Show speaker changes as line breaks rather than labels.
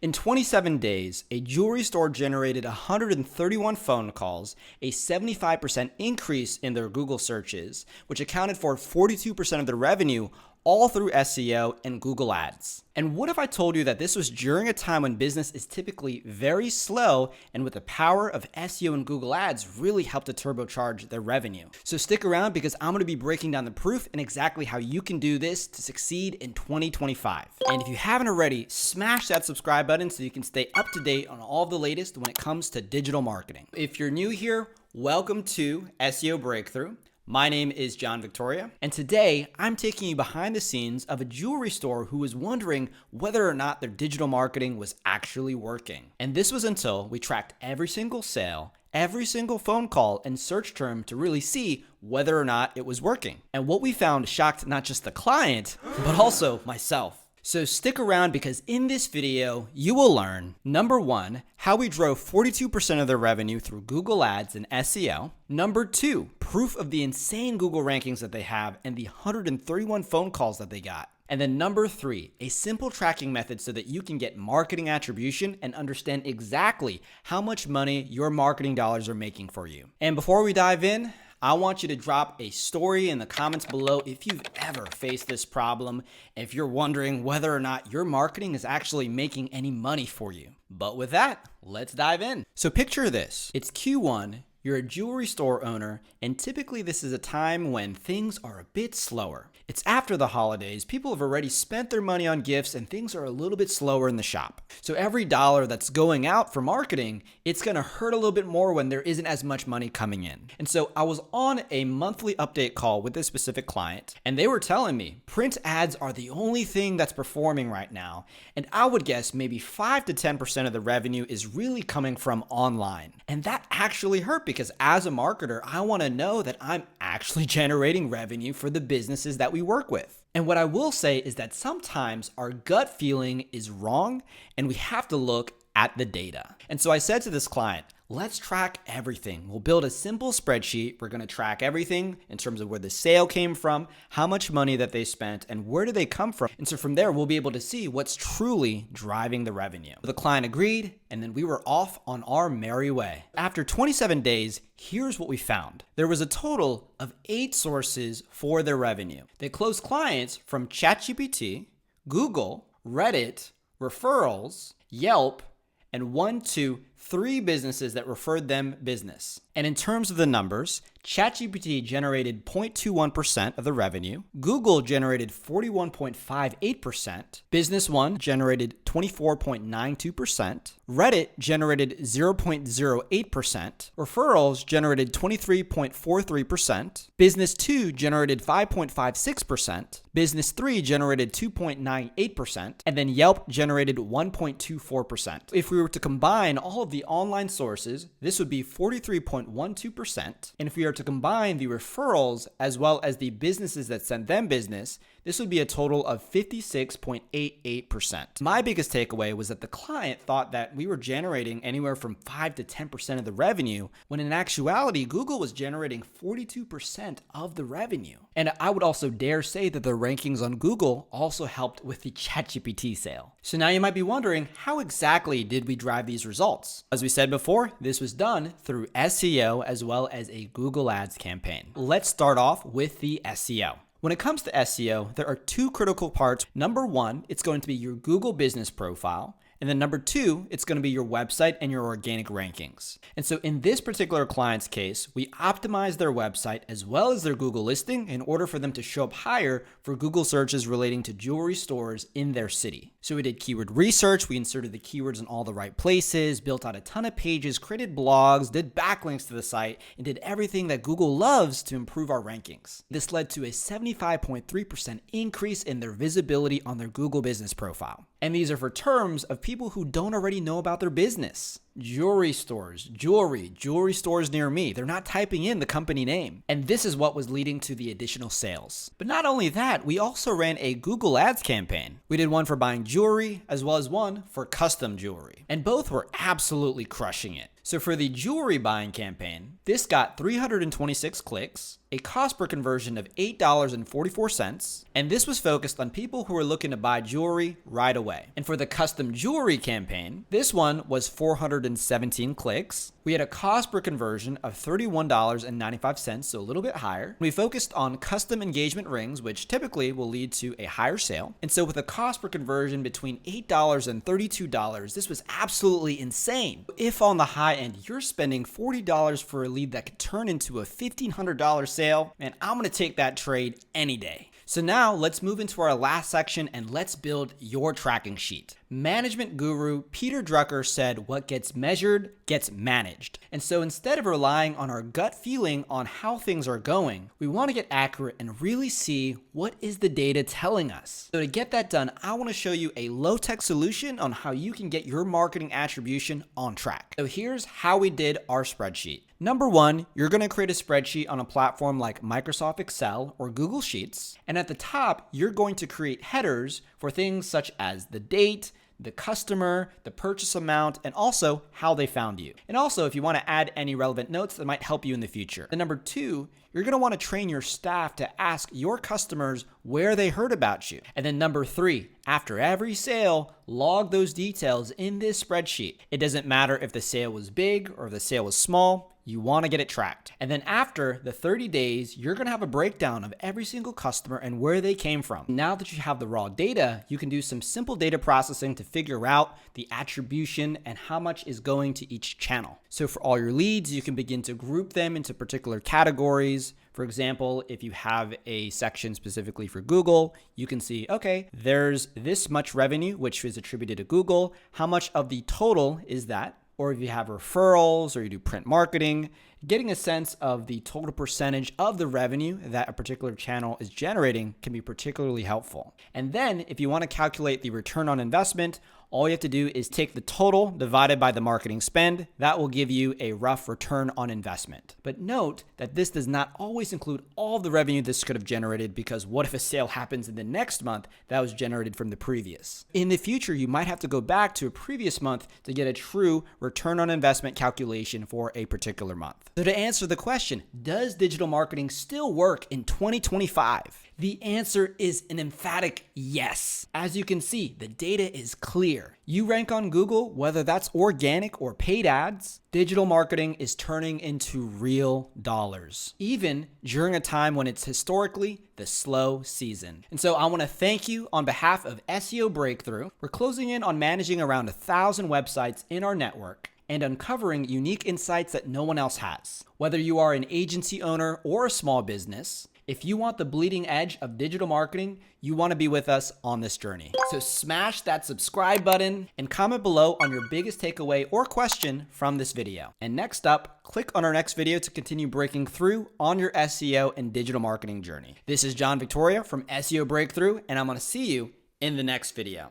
In 27 days, a jewelry store generated 131 phone calls, a 75% increase in their Google searches, which accounted for 42% of their revenue, all through SEO and Google Ads. And what if I told you that this was during a time when business is typically very slow, and with the power of SEO and Google Ads really helped to turbocharge their revenue? So stick around, because I'm going to be breaking down the proof and exactly how you can do this to succeed in 2025. And if you haven't already, smash that subscribe button so you can stay up to date on all of the latest when it comes to digital marketing. If you're new here, welcome to SEO Breakthrough. My name is John Victoria, and today I'm taking you behind the scenes of a jewelry store who was wondering whether or not their digital marketing was actually working. And this was until we tracked every single sale, every single phone call and search term to really see whether or not it was working. And what we found shocked not just the client, but also myself. So stick around, because in this video, you will learn, number one, how we drove 42% of their revenue through Google Ads and SEO. Number two, proof of the insane Google rankings that they have and the 131 phone calls that they got. And then number three, a simple tracking method so that you can get marketing attribution and understand exactly how much money your marketing dollars are making for you. And before we dive in, I want you to drop a story in the comments below if you've ever faced this problem, if you're wondering whether or not your marketing is actually making any money for you. But with that, let's dive in. So picture this. It's Q1, you're a jewelry store owner, and typically this is a time when things are a bit slower. It's after the holidays, people have already spent their money on gifts, and things are a little bit slower in the shop. So every dollar that's going out for marketing, it's gonna hurt a little bit more when there isn't as much money coming in. And so I was on a monthly update call with this specific client, and they were telling me print ads are the only thing that's performing right now. And I would guess maybe 5 to 10% of the revenue is really coming from online. And that actually hurt, because as a marketer, I wanna know that I'm actually generating revenue for the businesses that we work with. And what I will say is that sometimes our gut feeling is wrong, and we have to look at the data. And so I said to this client, let's track everything. We'll build a simple spreadsheet. We're going to track everything in terms of where the sale came from, how much money that they spent, and where do they come from. And so from there, we'll be able to see what's truly driving the revenue. The client agreed, and then we were off on our merry way. After 27 days, here's what we found. There was a total of 8 sources for their revenue. They closed clients from ChatGPT, Google, Reddit, referrals, Yelp, and 1, 2, 3 businesses that referred them business. And in terms of the numbers, ChatGPT generated 0.21% of the revenue, Google generated 41.58%, Business One generated 24.92%, Reddit generated 0.08%, referrals generated 23.43%, Business 2 generated 5.56%, Business 3 generated 2.98%, and then Yelp generated 1.24%. If we were to combine all of the online sources, this would be 43.12%. And if we are to combine the referrals as well as the businesses that sent them business, this would be a total of 56.88%. My biggest takeaway was that the client thought that we were generating anywhere from 5 to 10% of the revenue, when in actuality, Google was generating 42% of the revenue. And I would also dare say that the rankings on Google also helped with the ChatGPT sale. So now you might be wondering, how exactly did we drive these results? As we said before, this was done through SEO as well as a Google Ads campaign. Let's start off with the SEO. When it comes to SEO, there are 2 critical parts. Number one, it's going to be your Google business profile. And then number 2, it's going to be your website and your organic rankings. And so in this particular client's case, we optimized their website as well as their Google listing in order for them to show up higher for Google searches relating to jewelry stores in their city. So we did keyword research, we inserted the keywords in all the right places, built out a ton of pages, created blogs, did backlinks to the site, and did everything that Google loves to improve our rankings. This led to a 75.3% increase in their visibility on their Google business profile. And these are for terms of people who don't already know about their business. jewelry stores, jewelry stores near me. They're not typing in the company name. And this is what was leading to the additional sales. But not only that, we also ran a Google Ads campaign. We did one for buying jewelry as well as one for custom jewelry. And both were absolutely crushing it. So for the jewelry buying campaign, this got 326 clicks, a cost per conversion of $8.44, and this was focused on people who were looking to buy jewelry right away. And for the custom jewelry campaign, this one was 417 clicks. We had a cost per conversion of $31.95, so a little bit higher. We focused on custom engagement rings, which typically will lead to a higher sale. And so with a cost per conversion between $8 and $32, this was absolutely insane. If on the high end, you're spending $40 for a lead that could turn into a $1,500 sale, man, I'm gonna take that trade any day. So now let's move into our last section and let's build your tracking sheet. Management guru Peter Drucker said what gets measured gets managed. And so instead of relying on our gut feeling on how things are going, we want to get accurate and really see what is the data telling us. So to get that done, I want to show you a low-tech solution on how you can get your marketing attribution on track. So here's how we did our spreadsheet. Number one, you're going to create a spreadsheet on a platform like Microsoft Excel or Google Sheets. And at the top, you're going to create headers for things such as the date, the customer, the purchase amount, and also how they found you. And also, if you want to add any relevant notes that might help you in the future. And number two, you're going to want to train your staff to ask your customers where they heard about you. And then number three, after every sale, log those details in this spreadsheet. It doesn't matter if the sale was big or if the sale was small. You want to get it tracked. And then after the 30 days, you're going to have a breakdown of every single customer and where they came from. Now that you have the raw data, you can do some simple data processing to figure out the attribution and how much is going to each channel. So for all your leads, you can begin to group them into particular categories. For example, if you have a section specifically for Google, you can see, okay, there's this much revenue, which is attributed to Google. How much of the total is that? Or if you have referrals or you do print marketing, getting a sense of the total percentage of the revenue that a particular channel is generating can be particularly helpful. And then if you want to calculate the return on investment, all you have to do is take the total divided by the marketing spend. That will give you a rough return on investment. But note that this does not always include all of the revenue this could have generated, because what if a sale happens in the next month that was generated from the previous? In the future, you might have to go back to a previous month to get a true return on investment calculation for a particular month. So to answer the question, does digital marketing still work in 2025? The answer is an emphatic yes. As you can see, the data is clear. You rank on Google, whether that's organic or paid ads, digital marketing is turning into real dollars, even during a time when it's historically the slow season. And so I want to thank you on behalf of SEO Breakthrough. We're closing in on managing around 1,000 websites in our network and uncovering unique insights that no one else has. Whether you are an agency owner or a small business, if you want the bleeding edge of digital marketing, you want to be with us on this journey. So smash that subscribe button and comment below on your biggest takeaway or question from this video. And next up, click on our next video to continue breaking through on your SEO and digital marketing journey. This is John Victoria from SEO Breakthrough, and I'm going to see you in the next video.